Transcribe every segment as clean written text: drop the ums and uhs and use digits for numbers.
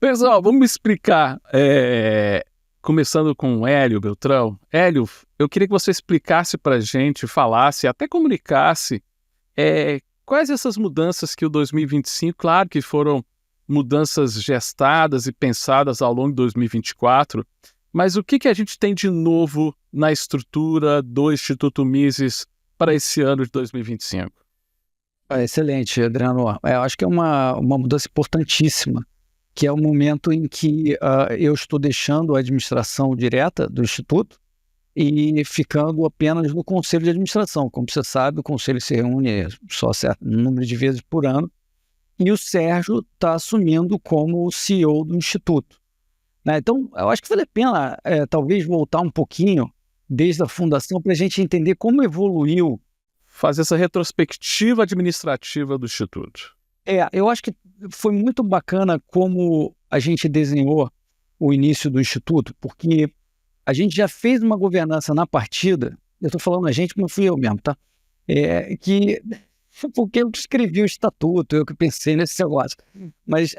Pessoal, vamos me explicar. Começando com o Hélio Beltrão. Hélio, eu queria que você explicasse para a gente, falasse, até comunicasse quais essas mudanças que o 2025, claro que foram mudanças gestadas e pensadas ao longo de 2024, mas o que a gente tem de novo na estrutura do Instituto Mises para esse ano de 2025? Excelente, Adriano. Eu acho que é uma mudança importantíssima, que é o momento em que eu estou deixando a administração direta do Instituto e ficando apenas no Conselho de Administração. Como você sabe, o Conselho se reúne só certo número de vezes por ano, e o Sérgio está assumindo como o CEO do Instituto, né? Então, eu acho que vale a pena, talvez, voltar um pouquinho desde a fundação para a gente entender como evoluiu. Fazer essa retrospectiva administrativa do Instituto. Eu acho que foi muito bacana como a gente desenhou o início do Instituto, porque a gente já fez uma governança na partida. Eu estou falando a gente, como fui eu mesmo, tá? Porque eu que escrevi o estatuto, eu que pensei nesse negócio. Mas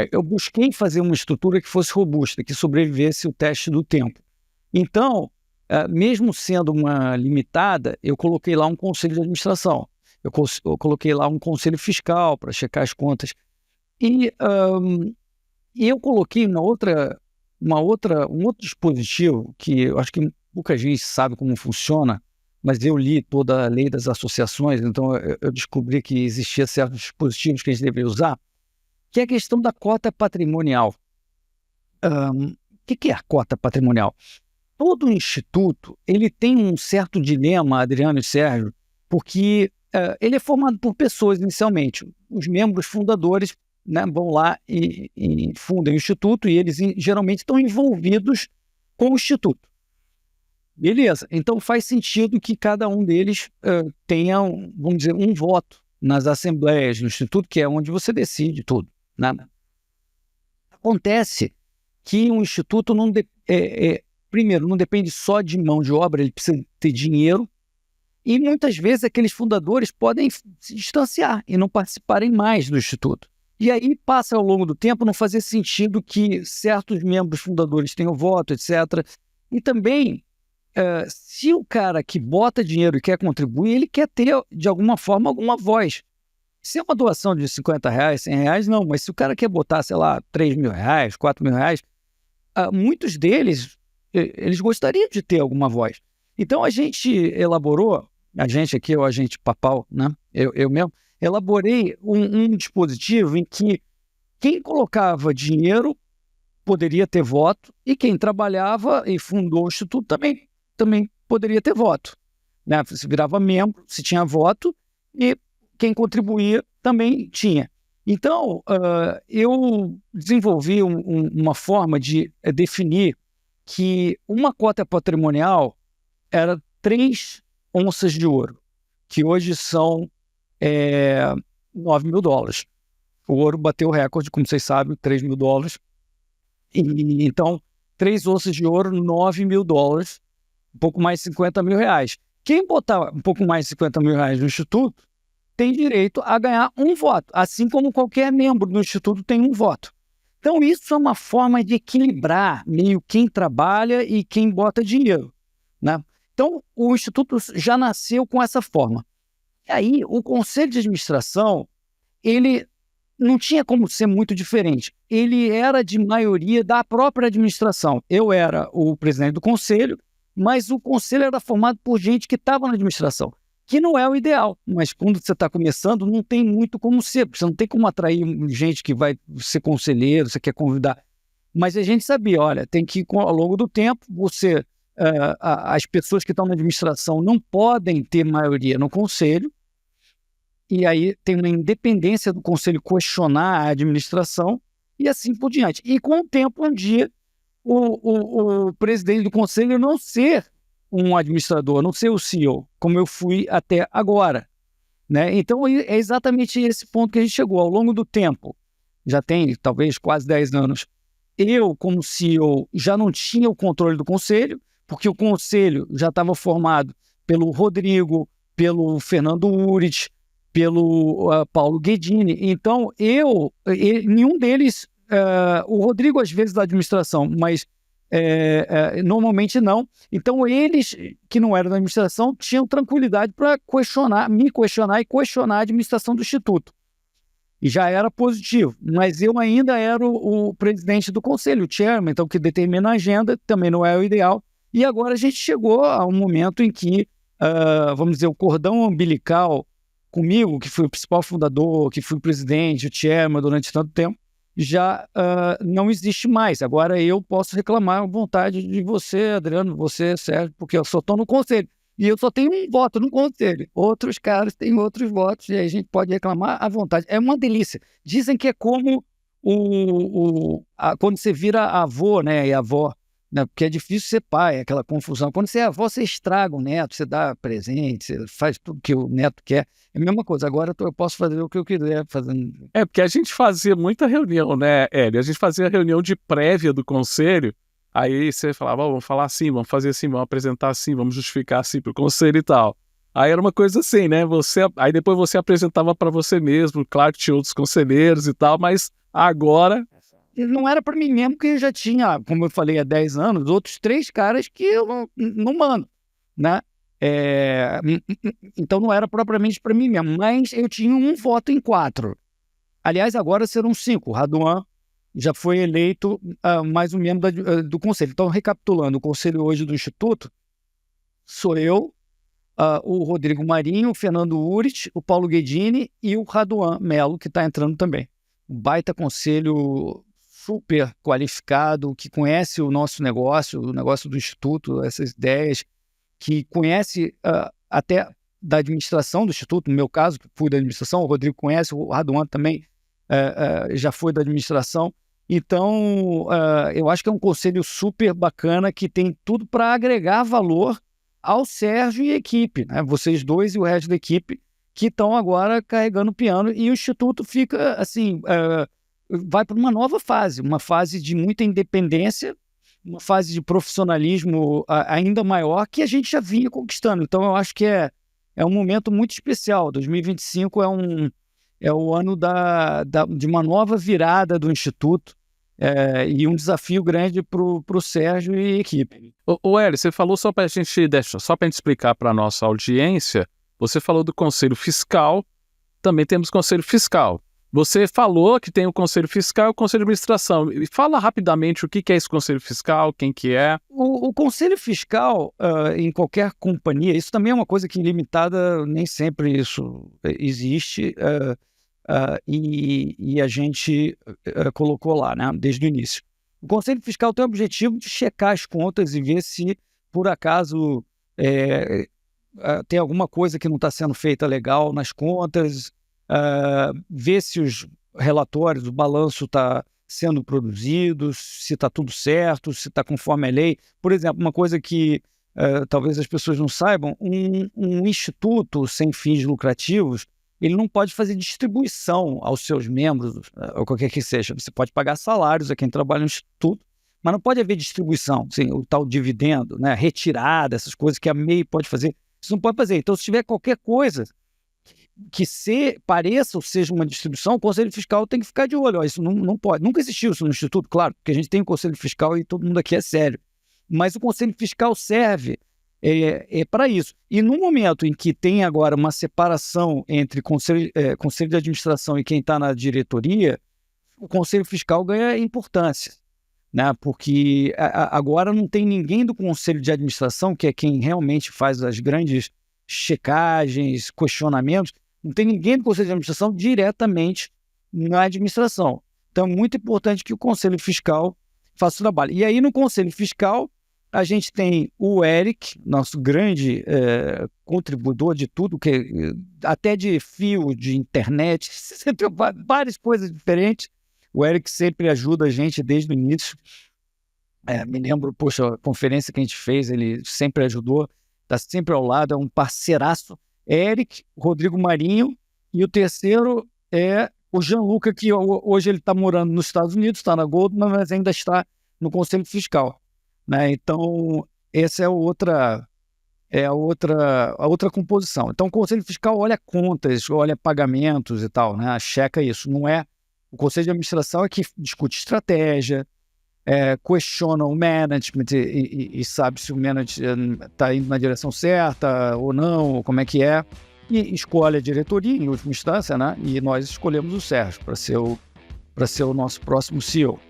eu busquei fazer uma estrutura que fosse robusta, que sobrevivesse o teste do tempo. Então, mesmo sendo uma limitada, eu coloquei lá um conselho de administração, eu coloquei lá um conselho fiscal para checar as contas, e eu coloquei um outro dispositivo que eu acho que pouca gente sabe como funciona, mas eu li toda a lei das associações, então eu descobri que existia certos dispositivos que a gente deveria usar, que é a questão da cota patrimonial. O que é a cota patrimonial? Todo instituto ele tem um certo dilema, Adriano e Sérgio, porque ele é formado por pessoas inicialmente. Os membros fundadores, né, vão lá e fundam o instituto, e eles geralmente estão envolvidos com o instituto. Beleza, então faz sentido que cada um deles tenha, vamos dizer, um voto nas assembleias do instituto, que é onde você decide tudo, né? Acontece que um instituto primeiro, não depende só de mão de obra, ele precisa ter dinheiro, e muitas vezes aqueles fundadores podem se distanciar e não participarem mais do Instituto. E aí passa ao longo do tempo não fazer sentido que certos membros fundadores tenham voto, etc. E também, se o cara que bota dinheiro e quer contribuir, ele quer ter, de alguma forma, alguma voz. Se é uma doação de R$50, R$100, não, mas se o cara quer botar, sei lá, R$3.000, R$4.000, muitos deles eles gostariam de ter alguma voz. Então a gente elaborou, a gente aqui, o agente papal, né? Eu mesmo, elaborei um dispositivo em que quem colocava dinheiro poderia ter voto, e quem trabalhava e fundou o Instituto também poderia ter voto, né? Se virava membro, se tinha voto, e quem contribuía também tinha. Então, eu desenvolvi uma forma de definir que uma cota patrimonial era 3 onças de ouro, que hoje são $9.000. O ouro bateu o recorde, como vocês sabem, $3.000. Então, 3 onças de ouro, $9.000, um pouco mais de R$50.000. Quem botar um pouco mais de R$50.000 no Instituto tem direito a ganhar um voto, assim como qualquer membro do Instituto tem um voto. Então, isso é uma forma de equilibrar meio quem trabalha e quem bota dinheiro, né? Então, o Instituto já nasceu com essa forma. E aí, o Conselho de Administração, ele não tinha como ser muito diferente. Ele era de maioria da própria administração. Eu era o presidente do Conselho, mas o Conselho era formado por gente que estava na administração, que não é o ideal, mas quando você está começando, não tem muito como ser, porque você não tem como atrair gente que vai ser conselheiro, você quer convidar. Mas a gente sabia, olha, tem que, ao longo do tempo, as pessoas que estão na administração não podem ter maioria no conselho, e aí tem uma independência do conselho questionar a administração, e assim por diante. E com o tempo, um dia, o presidente do conselho não ser um administrador, não ser o CEO, como eu fui até agora, né? Então, é exatamente esse ponto que a gente chegou. Ao longo do tempo, já tem talvez quase 10 anos, eu, como CEO, já não tinha o controle do conselho, porque o conselho já estava formado pelo Rodrigo, pelo Fernando Urit, pelo Paulo Guedini. Então, nenhum deles o Rodrigo às vezes da administração, mas normalmente não. Então eles que não eram da administração tinham tranquilidade para me questionar e questionar a administração do Instituto. E já era positivo, mas eu ainda era o presidente do conselho, o chairman, então que determina a agenda, também não é o ideal. E agora a gente chegou a um momento em que, vamos dizer, o cordão umbilical comigo, que fui o principal fundador, que fui o presidente, o chairman durante tanto tempo, já não existe mais. Agora eu posso reclamar à vontade de você, Adriano, você, Sérgio, porque eu só estou no conselho. E eu só tenho um voto no conselho. Outros caras têm outros votos e aí a gente pode reclamar à vontade. É uma delícia. Dizem que é como quando você vira avô, né, e avó, né, porque é difícil ser pai, aquela confusão. Quando você é avó, você estraga o neto, você dá presente, você faz tudo que o neto quer. É a mesma coisa. Agora eu posso fazer o que eu quiser fazendo. Porque a gente fazia muita reunião, né, Hélio? A gente fazia reunião de prévia do conselho. Aí você falava, vamos falar assim, vamos fazer assim, vamos apresentar assim, vamos justificar assim pro conselho e tal. Aí era uma coisa assim, né? Aí depois você apresentava para você mesmo, claro que tinha outros conselheiros e tal, mas agora... Não era para mim mesmo, porque eu já tinha, como eu falei, há 10 anos, outros 3 caras que eu não mando, né? Então não era propriamente para mim mesmo, mas eu tinha um voto em 4. Aliás, agora serão 5. O Raduan já foi eleito mais um membro do conselho. Então, recapitulando, o conselho hoje do Instituto sou eu, o Rodrigo Marinho, o Fernando Urich, o Paulo Guedini e o Raduan Melo, que está entrando também. Um baita conselho super qualificado, que conhece o nosso negócio, o negócio do Instituto, essas ideias, que conhece até da administração do Instituto, no meu caso, que fui da administração, o Rodrigo conhece, o Raduan também já foi da administração. Então, eu acho que é um conselho super bacana que tem tudo para agregar valor ao Sérgio e a equipe, né? Vocês dois e o resto da equipe que estão agora carregando o piano, e o Instituto fica assim, vai para uma nova fase, uma fase de muita independência, uma fase de profissionalismo ainda maior que a gente já vinha conquistando. Então, eu acho que é um momento muito especial. 2025 é o ano de uma nova virada do Instituto e um desafio grande para o Sérgio e a equipe. Ô Hélio, você falou só para a gente explicar para a nossa audiência, você falou do Conselho Fiscal, também temos Conselho Fiscal. Você falou que tem o Conselho Fiscal e o Conselho de Administração. Fala rapidamente o que é esse Conselho Fiscal, quem que é. O Conselho Fiscal, em qualquer companhia, isso também é uma coisa que limitada, nem sempre isso existe, e a gente colocou lá, né, desde o início. O Conselho Fiscal tem o objetivo de checar as contas e ver se, por acaso, tem alguma coisa que não está sendo feita legal nas contas, ver se os relatórios, o balanço está sendo produzido, se está tudo certo, se está conforme a lei. Por exemplo, uma coisa que talvez as pessoas não saibam, um instituto sem fins lucrativos, ele não pode fazer distribuição aos seus membros, ou qualquer que seja. Você pode pagar salários a quem trabalha no instituto, mas não pode haver distribuição, assim, o tal dividendo, né, retirada, essas coisas que a MEI pode fazer. Isso não pode fazer. Então, se tiver qualquer coisa que pareça ou seja uma distribuição, o Conselho Fiscal tem que ficar de olho. Ó, isso não pode. Nunca existiu isso no Instituto, claro, porque a gente tem o Conselho Fiscal e todo mundo aqui é sério. Mas o Conselho Fiscal serve para isso. E no momento em que tem agora uma separação entre conselho de administração e quem está na diretoria, o Conselho Fiscal ganha importância, né? Porque agora não tem ninguém do Conselho de Administração, que é quem realmente faz as grandes checagens, questionamentos, não tem ninguém do Conselho de Administração diretamente na administração. Então é muito importante que o Conselho Fiscal faça o trabalho. E aí no Conselho Fiscal a gente tem o Eric, nosso grande contribuidor de tudo, até de fio, de internet, várias coisas diferentes. O Eric sempre ajuda a gente desde o início. Me lembro, poxa, a conferência que a gente fez, ele sempre ajudou, está sempre ao lado, é um parceiraço. Eric, Rodrigo Marinho, e o terceiro é o Gianluca, que hoje ele está morando nos Estados Unidos, está na Goldman, mas ainda está no Conselho Fiscal, né? Então, essa é a outra composição. Então, o Conselho Fiscal olha contas, olha pagamentos e tal, né? Checa isso. Não é O conselho de administração é que discute estratégia, questiona o management e sabe se o management está indo na direção certa ou não, ou como é que é, e escolhe a diretoria, em última instância, né? E nós escolhemos o Sérgio para ser o nosso próximo CEO.